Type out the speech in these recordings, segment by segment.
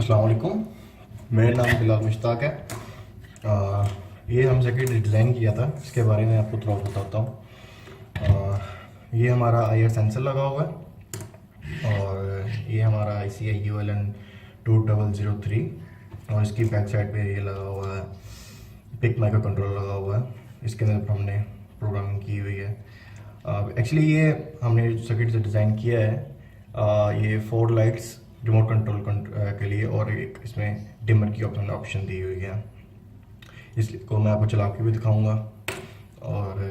अस्सलाम वालेकुम। मेरा नाम बिलाल मुश्ताक है। ये हम सर्किट डिज़ाइन किया था, इसके बारे में आपको थोड़ा बताता हूँ। ये हमारा IR सेंसर लगा हुआ है और ये हमारा IC ULN 2003 और इसकी बैक साइड पे ये लगा हुआ है पिक माइक्रो कंट्रोलर लगा हुआ है। इसके अंदर हमने प्रोग्रामिंग की हुई है। एक्चुअली ये हमने सर्किट से डिज़ाइन किया है। ये 4 लाइट्स रिमोट कंट्रोल के लिए और एक इसमें डिमर की ऑप्शन दी हुई है। इसको मैं आपको चला के भी दिखाऊंगा। और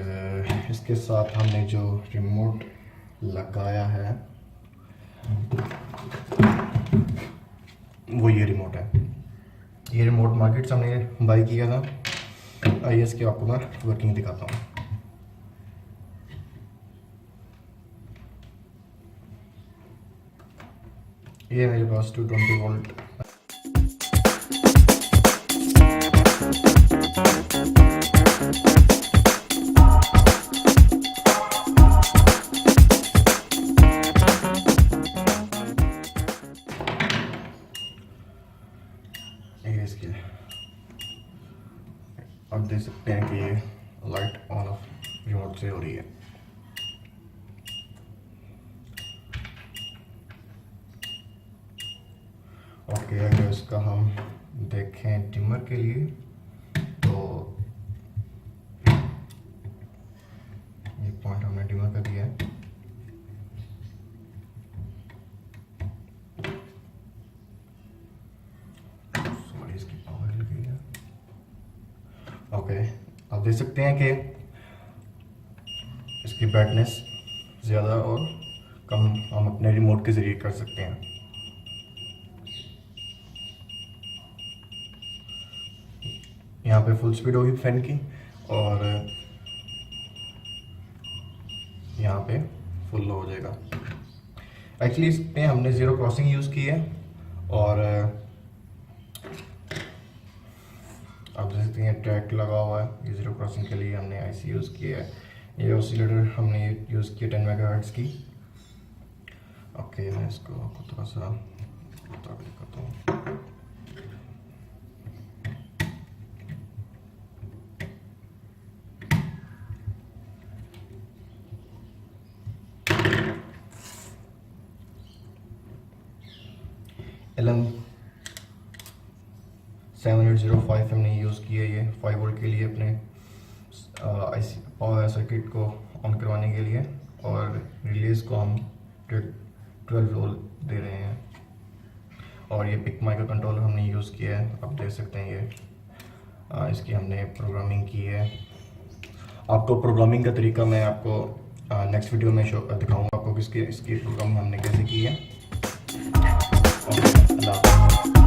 इसके साथ हमने जो रिमोट लगाया है वो ये रिमोट है। ये रिमोट मार्केट से हमने बाई किया था। आइए इसकी आपको मैं वर्किंग दिखाता हूँ। ये मेरे पास 220 वोल्ट ये इसके अब देख सकते हैं कि ये लाइट ऑन ऑफ रिमोट से हो रही है। ओके, अगर इसका हम देखें डिमर के लिए तो ये पॉइंट हमने डिमर कर दिया है। सॉरी, इसकी पावर हिल गई है। ओके, आप देख सकते हैं कि इसकी ब्राइटनेस ज़्यादा और कम हम अपने रिमोट के ज़रिए कर सकते हैं। यहाँ पे फुल स्पीड होगी फैन की और यहाँ पे फुल लो हो जाएगा। एक्चुअली इसमें हमने ज़ीरो क्रॉसिंग यूज़ की है और आप देख सकते हैं ट्रैक लगा हुआ है। ये ज़ीरो क्रॉसिंग के लिए हमने IC यूज़ किया है। ये ऑसिलेटर हमने यूज़ किया 10 मेगाहर्ट्ज़ की। ओके, मैं इसको आपको थोड़ा सा बता देता हूँ। LM 7805 हमने यूज़ किया। ये 5 वोल्ट के लिए अपने IC पावर सर्किट को ऑन करवाने के लिए और रिलेज को हम 12 वोल्ट दे रहे हैं। और ये पिक माइक्रो कंट्रोलर हमने यूज़ किया है। आप देख सकते हैं ये इसकी हमने प्रोग्रामिंग की है। आपको प्रोग्रामिंग का तरीका मैं आपको नेक्स्ट वीडियो में दिखाऊंगा आपको इसकी प्रोग्रामिंग हमने कैसे की है। और